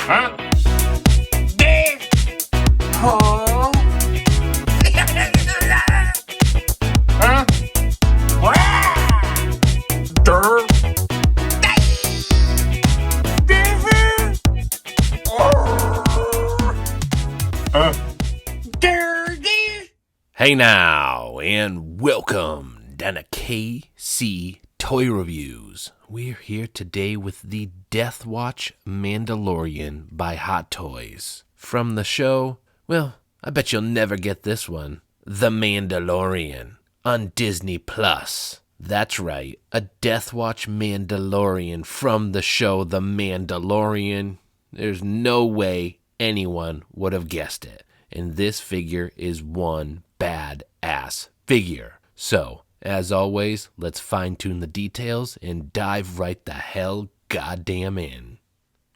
Huh? Death. Huh? Huh? Dirt. Hey now, and welcome down to KC Toy Reviews. We're here today with the Deathwatch Mandalorian by Hot Toys. From the show, well, I bet you'll never get this one, The Mandalorian on disneyplus. That's right, a Deathwatch Mandalorian from the show The Mandalorian. There's no way anyone would have guessed it. And this figure is one badass figure. So, as always, let's fine-tune the details and dive right the hell goddamn in.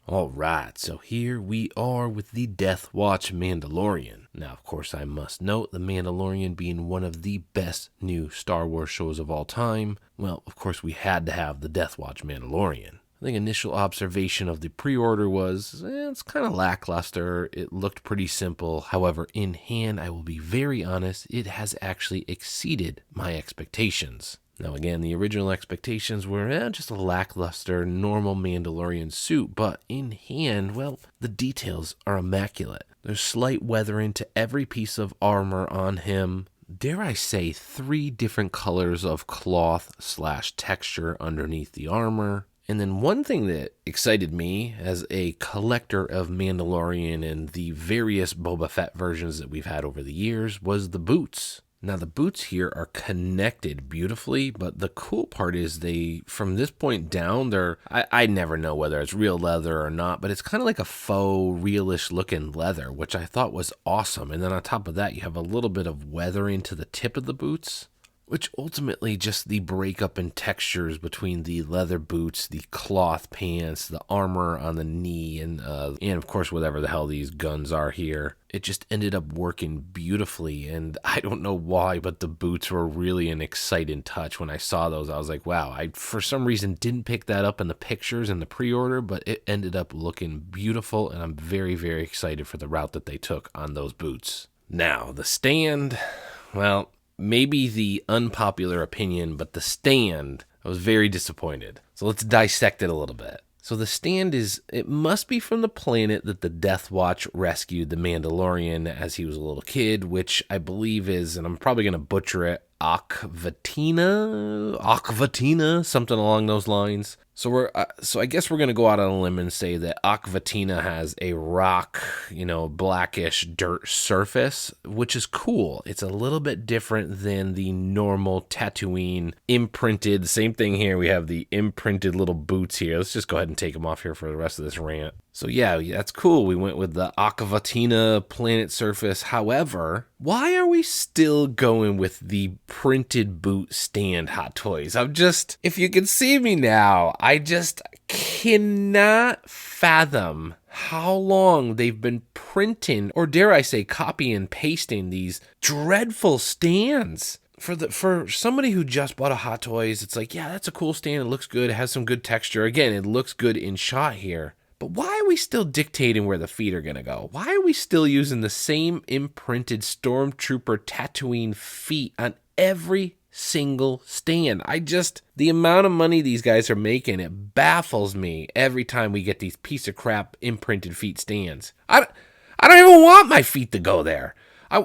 Alright, so here we are with the Deathwatch Mandalorian. Now, of course, I must note The Mandalorian being one of the best new Star Wars shows of all time. Well, of course, we had to have the Deathwatch Mandalorian. I think initial observation of the pre-order was, it's kind of lackluster. It looked pretty simple. However, in hand, I will be very honest, it has actually exceeded my expectations. Now again, the original expectations were just a lackluster, normal Mandalorian suit, but in hand, well, the details are immaculate. There's slight weathering to every piece of armor on him. Dare I say, 3 different colors of cloth/texture underneath the armor. And then one thing that excited me as a collector of Mandalorian and the various Boba Fett versions that we've had over the years was the boots. Now the boots here are connected beautifully, but the cool part is from this point down, I never know whether it's real leather or not, but it's kind of like a faux realish looking leather, which I thought was awesome. And then on top of that, you have a little bit of weathering to the tip of the boots, which ultimately just the breakup in textures between the leather boots, the cloth pants, the armor on the knee, and of course whatever the hell these guns are here. It just ended up working beautifully, and I don't know why, but the boots were really an exciting touch. When I saw those, I was like, wow, I for some reason didn't pick that up in the pictures in the pre-order, but it ended up looking beautiful, and I'm very, very excited for the route that they took on those boots. Now, the stand, well, maybe the unpopular opinion, but the stand, I was very disappointed. So let's dissect it a little bit. So the stand it must be from the planet that the Death Watch rescued the Mandalorian as he was a little kid, which I believe is, and I'm probably going to butcher it, Akvatina, something along those lines. So I guess we're going to go out on a limb and say that Akvatina has a rock, blackish dirt surface, which is cool. It's a little bit different than the normal Tatooine imprinted. Same thing here. We have the imprinted little boots here. Let's just go ahead and take them off here for the rest of this rant. So yeah, that's cool. We went with the Akvatina planet surface. However, why are we still going with the printed boot stand, Hot Toys? If you can see me now, I just cannot fathom how long they've been printing, or dare I say copy and pasting these dreadful stands. For somebody who just bought a Hot Toys, it's like, yeah, that's a cool stand. It looks good. It has some good texture. Again, it looks good in shot here. But why are we still dictating where the feet are going to go? Why are we still using the same imprinted Stormtrooper Tatooine feet on every single stand? The amount of money these guys are making, it baffles me every time we get these piece of crap imprinted feet stands. I don't even want my feet to go there.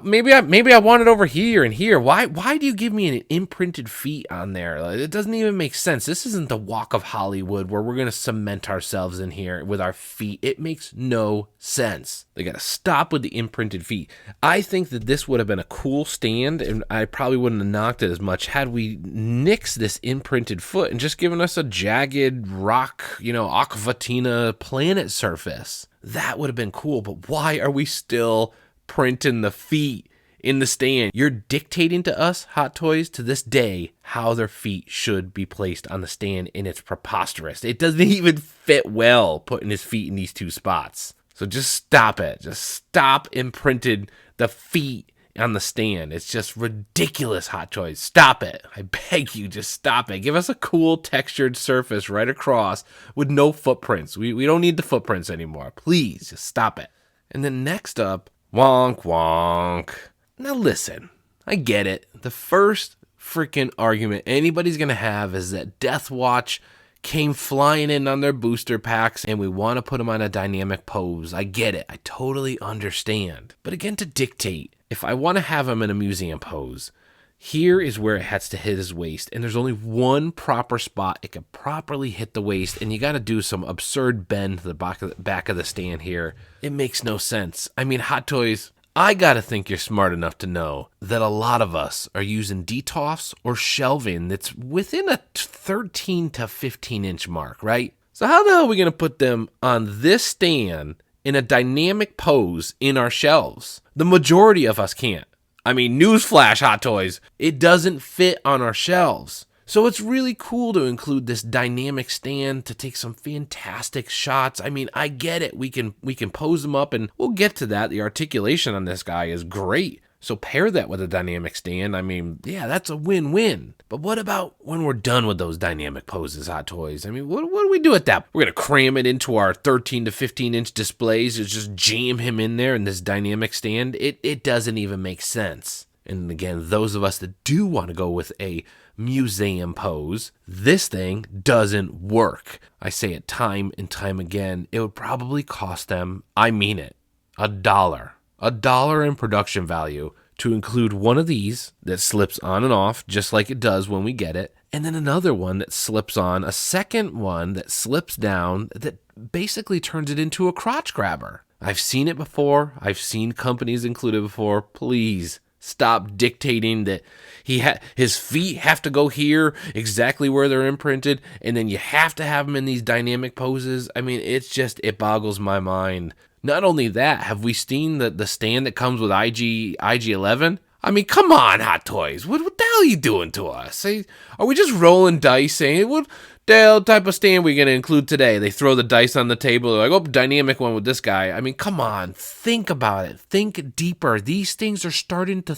Maybe I want it over here and here. Why do you give me an imprinted feet on there? It doesn't even make sense. This isn't the Walk of Hollywood where we're going to cement ourselves in here with our feet. It makes no sense. They got to stop with the imprinted feet. I think that this would have been a cool stand, and I probably wouldn't have knocked it as much had we nixed this imprinted foot and just given us a jagged rock, Akvatina planet surface. That would have been cool, but why are we still printing the feet in the stand? You're dictating to us, Hot Toys, to this day, how their feet should be placed on the stand, and it's preposterous. It doesn't even fit well, putting his feet in these 2 spots. So just stop it. Just stop imprinting the feet on the stand. It's just ridiculous, Hot Toys. Stop it. I beg you, just stop it. Give us a cool textured surface right across with no footprints. We don't need the footprints anymore. Please, just stop it. And then next up, wonk wonk. Now listen, I get it. The first freaking argument anybody's going to have is that Deathwatch came flying in on their booster packs and we want to put them on a dynamic pose. I get it. I totally understand. But again, to dictate, if I want to have him in a museum pose, here is where it has to hit his waist. And there's only one proper spot it can properly hit the waist. And you got to do some absurd bend to the back of the stand here. It makes no sense. I mean, Hot Toys, I gotta think you're smart enough to know that a lot of us are using DTOFs or shelving that's within a 13 to 15 inch mark, right? So how the hell are we gonna put them on this stand in a dynamic pose in our shelves? The majority of us can't. I mean, newsflash, Hot Toys, it doesn't fit on our shelves. So it's really cool to include this dynamic stand to take some fantastic shots. I mean, I get it. We can pose them up, and we'll get to that. The articulation on this guy is great. So pair that with a dynamic stand. I mean, yeah, that's a win-win. But what about when we're done with those dynamic poses, Hot Toys? I mean, what do we do at that? We're going to cram it into our 13 to 15 inch displays and just jam him in there in this dynamic stand? It doesn't even make sense. And again, those of us that do want to go with a museum pose, this thing doesn't work. I say it time and time again. It would probably cost them, I mean it, $1. $1 in production value to include one of these that slips on and off just like it does when we get it, and then another one that slips on, a second one that slips down that basically turns it into a crotch grabber. I've seen it before. I've seen companies include it before. Please stop dictating that his feet have to go here exactly where they're imprinted, and then you have to have them in these dynamic poses. I mean, it boggles my mind. Not only that, have we seen the stand that comes with IG-11? I mean, come on, Hot Toys. What the hell are you doing to us? Are we just rolling dice saying, what the hell type of stand we going to include today? They throw the dice on the table. They're like, oh, dynamic one with this guy. I mean, come on. Think about it. Think deeper. These things are starting to...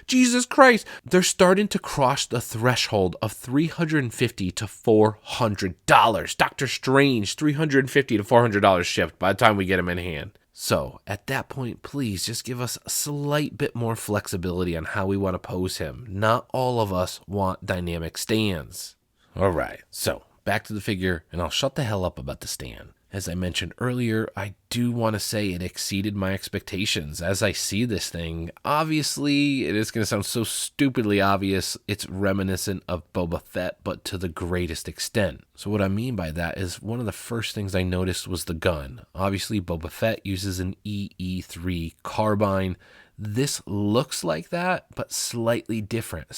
Jesus Christ. They're starting to cross the threshold of $350 to $400. Doctor Strange, $350 to $400 shipped by the time we get them in hand. So, at that point, please just give us a slight bit more flexibility on how we want to pose him. Not all of us want dynamic stands. All right, so back to the figure, and I'll shut the hell up about the stand. As I mentioned earlier, I do want to say it exceeded my expectations. As I see this thing, obviously, it is going to sound so stupidly obvious, it's reminiscent of Boba Fett, but to the greatest extent. So what I mean by that is one of the first things I noticed was the gun. Obviously, Boba Fett uses an EE3 carbine. This looks like that, but slightly different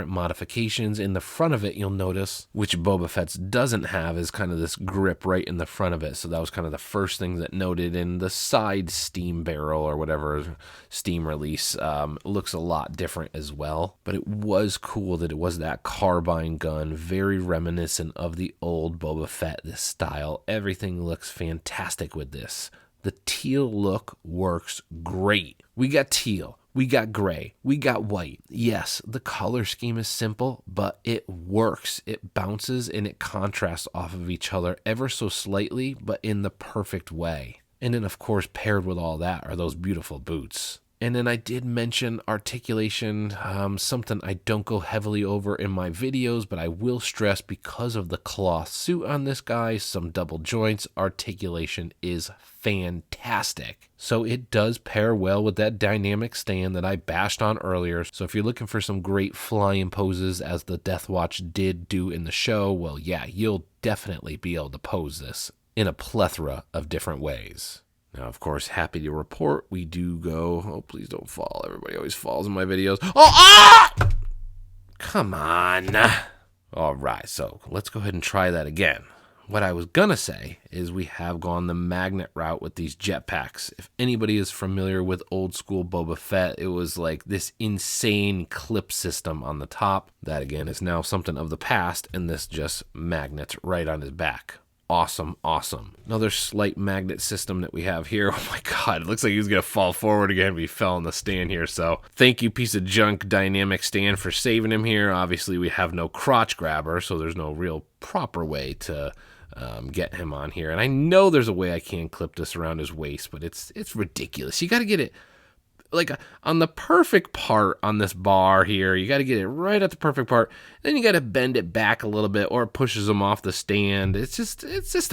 modifications. In the front of it, you'll notice, which Boba Fett's doesn't have, is kind of this grip right in the front of it. So that was kind of the first thing that noted. In the side steam barrel or whatever steam release looks a lot different as well. But it was cool that it was that carbine gun, very reminiscent of the old Boba Fett, this style. Everything looks fantastic with this. The teal look works great. We got teal, we got gray, we got white. Yes, the color scheme is simple, but it works. It bounces and it contrasts off of each other ever so slightly, but in the perfect way. And then, of course, paired with all that are those beautiful boots. And then I did mention articulation, something I don't go heavily over in my videos, but I will stress because of the cloth suit on this guy, some double joints, articulation is fantastic. So it does pair well with that dynamic stand that I bashed on earlier. So if you're looking for some great flying poses as the Deathwatch did do in the show, well, yeah, you'll definitely be able to pose this in a plethora of different ways. Now, of course, happy to report we do go... Oh, please don't fall. Everybody always falls in my videos. Oh, ah! Come on. All right, so let's go ahead and try that again. What I was going to say is we have gone the magnet route with these jetpacks. If anybody is familiar with old school Boba Fett, it was like this insane clip system on the top. That, again, is now something of the past, and this just magnets right on his back. awesome. Another slight magnet system that we have here. Oh my god, it looks like he's gonna fall forward again if he fell on the stand here. So thank you, piece of junk dynamic stand, for saving him here. Obviously we have no crotch grabber, so there's no real proper way to get him on here. And I know there's a way I can clip this around his waist, but it's ridiculous. You got to get it like on the perfect part on this bar here. You got to get it right at the perfect part. Then you got to bend it back a little bit, or it pushes him off the stand. It's just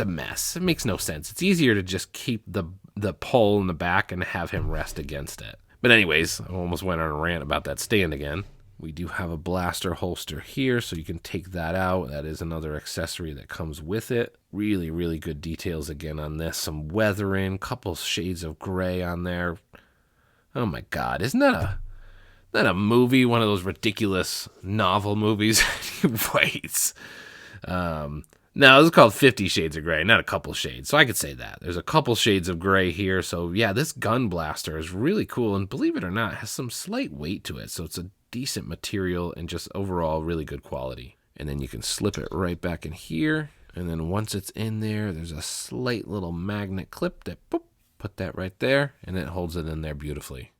a mess. It makes no sense. It's easier to just keep the pole in the back and have him rest against it. But anyways, I almost went on a rant about that stand again. We do have a blaster holster here, so you can take that out. That is another accessory that comes with it. Really, really good details again on this. Some weathering, couple shades of gray on there. Oh my god, isn't that a movie? One of those ridiculous novel movies? Wait. No, this is called 50 Shades of Gray, not a couple shades. So I could say that. There's a couple shades of gray here. So yeah, this gun blaster is really cool. And believe it or not, it has some slight weight to it. So it's a decent material and just overall really good quality. And then you can slip it right back in here. And then once it's in there, there's a slight little magnet clip that, boop, put that right there, and it holds it in there beautifully.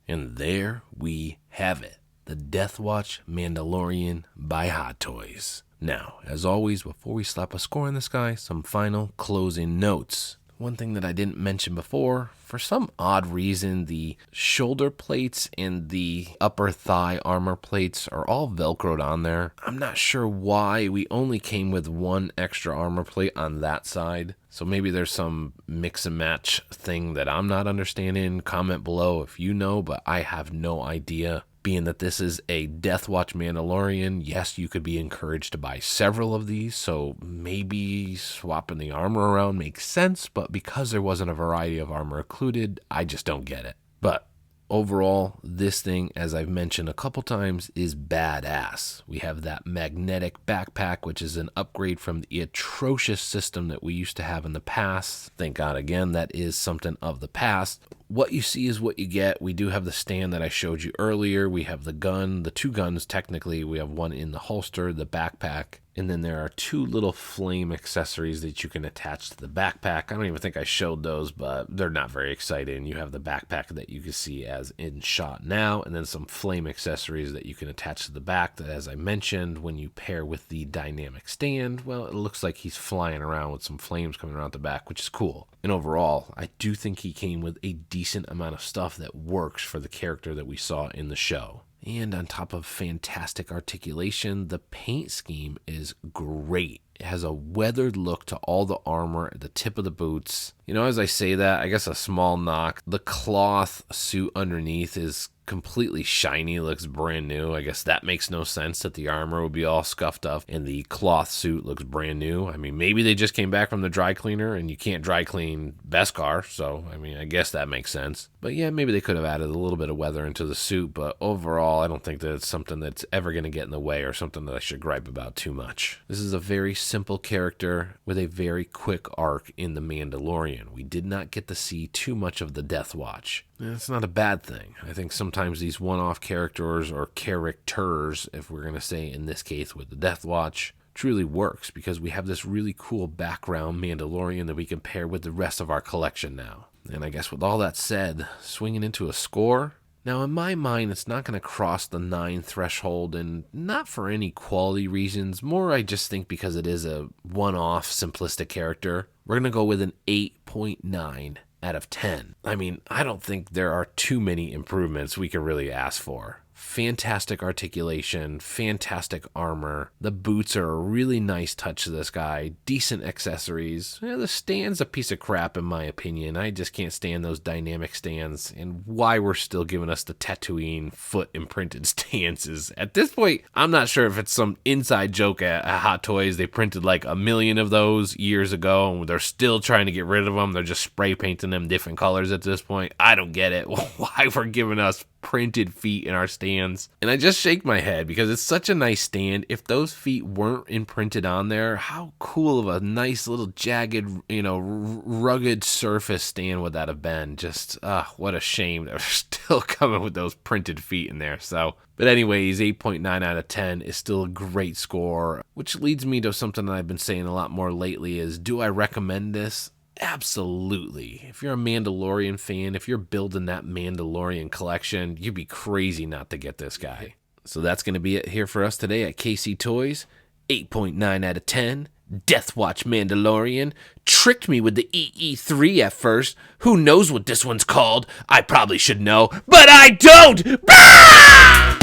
And there we have it. The Deathwatch Mandalorian by Hot Toys. Now, as always, before we slap a score on this guy, some final closing notes. One thing that I didn't mention before, for some odd reason, the shoulder plates and the upper thigh armor plates are all Velcroed on there. I'm not sure why. We only came with one extra armor plate on that side. So maybe there's some mix and match thing that I'm not understanding. Comment below if you know, but I have no idea. Being that this is a Deathwatch Mandalorian, yes, you could be encouraged to buy several of these, so maybe swapping the armor around makes sense, but because there wasn't a variety of armor included, I just don't get it. But overall, this thing, as I've mentioned a couple times, is badass. We have that magnetic backpack, which is an upgrade from the atrocious system that we used to have in the past. Thank God, again, that is something of the past. What you see is what you get. We do have the stand that I showed you earlier. We have the gun, the two guns technically. We have one in the holster, the backpack, and then there are two little flame accessories that you can attach to the backpack. I don't even think I showed those, but they're not very exciting. You have the backpack that you can see as in shot now, and then some flame accessories that you can attach to the back that, as I mentioned, when you pair with the dynamic stand, well, it looks like he's flying around with some flames coming around the back, which is cool. And overall, I do think he came with a decent amount of stuff that works for the character that we saw in the show. And on top of fantastic articulation, the paint scheme is great. It has a weathered look to all the armor at the tip of the boots. You know, as I say that, I guess a small knock. The cloth suit underneath is completely shiny, looks brand new. I guess that makes no sense that the armor would be all scuffed up and the cloth suit looks brand new. I mean, maybe they just came back from the dry cleaner and you can't dry clean Beskar, so I mean, I guess that makes sense. But yeah, maybe they could have added a little bit of weather into the suit, but overall, I don't think that it's something that's ever going to get in the way or something that I should gripe about too much. This is a very simple character with a very quick arc in The Mandalorian. We did not get to see too much of the Deathwatch. It's not a bad thing. I think sometimes these one-off characters or characters, if we're going to say in this case with the Deathwatch, truly works because we have this really cool background Mandalorian that we can pair with the rest of our collection now. And I guess with all that said, swinging into a score. Now, in my mind, it's not going to cross the 9 threshold, and not for any quality reasons. More, I just think because it is a one-off simplistic character. We're going to go with an 8.9 out of 10. I mean, I don't think there are too many improvements we can really ask for. Fantastic articulation, fantastic armor. The boots are a really nice touch to this guy. Decent accessories. Yeah, the stand's a piece of crap in my opinion. I just can't stand those dynamic stands, and why we're still giving us the Tatooine foot imprinted stances. At this point, I'm not sure if it's some inside joke at Hot Toys. They printed like 1 million of those years ago, and they're still trying to get rid of them. They're just spray painting them different colors at this point. I don't get it. Why we're giving us printed feet in our stands. And I just shake my head because it's such a nice stand. If those feet weren't imprinted on there, how cool of a nice little jagged, rugged surface stand would that have been? Just, what a shame that we're still coming with those printed feet in there. So, but anyways, 8.9 out of 10 is still a great score, which leads me to something that I've been saying a lot more lately is, do I recommend this? Absolutely. If you're a Mandalorian fan, if you're building that Mandalorian collection, you'd be crazy not to get this guy. So that's going to be it here for us today at KC Toys. 8.9 out of 10. Deathwatch Mandalorian. Tricked me with the EE3 at first. Who knows what this one's called? I probably should know, but I don't! Bah!